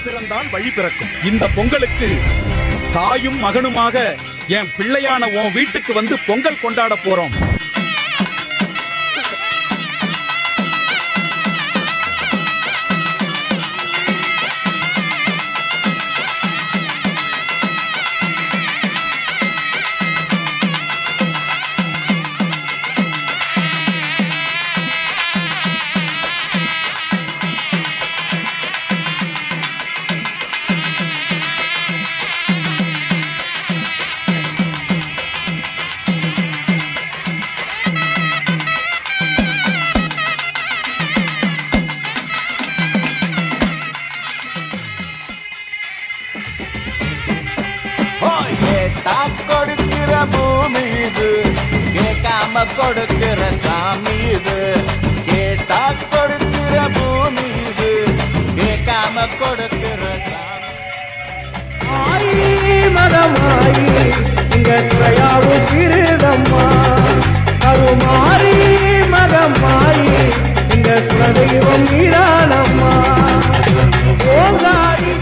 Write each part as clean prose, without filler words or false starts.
பிறந்தால் வழி பிறக்கும். இந்த பொங்கலுக்கு தாயும் மகனுமாக என் பிள்ளையான உன் வீட்டுக்கு வந்து பொங்கல் கொண்டாட போறோம். கொடுக்கிற பூமி இது, கேட்காம கொடுக்கிற சாமி இது. கேட்டா கொடுக்கிற பூமி இது, கேட்காம கொடுக்கிற சாமி. ஆயி மகமாயி இங்க தயாவு திருதம்மா, கருமாரி மகமாயி இங்க குலதெய்வம் நீரானம்மா. ஓங்காரி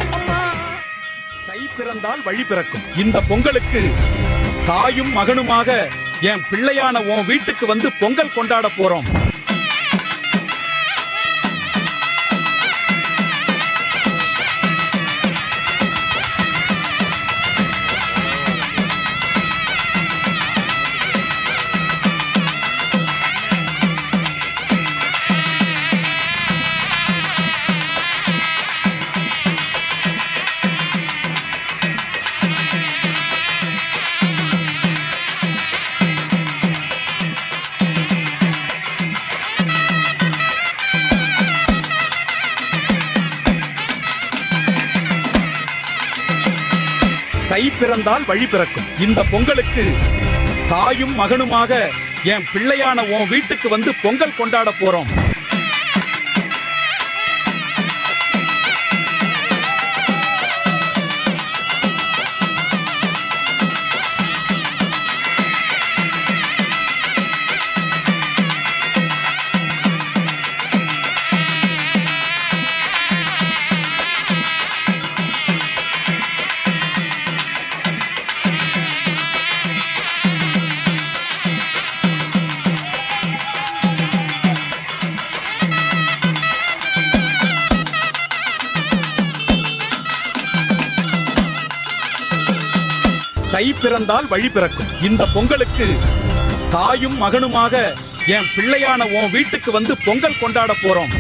தை பிறந்தால் வழி பிறக்கும். இந்த பொங்கலுக்கு தாயும் மகனுமாக என் பிள்ளையான உன் வீட்டுக்கு வந்து பொங்கல் கொண்டாட போறோம். தை பிறந்தால் வழி பிறக்கும். இந்த பொங்கலுக்கு தாயும் மகனுமாக என் பிள்ளையான உன் வீட்டுக்கு வந்து பொங்கல் கொண்டாட போறோம். தை பிறந்தால் வழி பிறக்கும். இந்த பொங்கலுக்கு தாயும் மகனுமாக என் பிள்ளையான உன் வீட்டுக்கு வந்து பொங்கல் கொண்டாட போறோம்.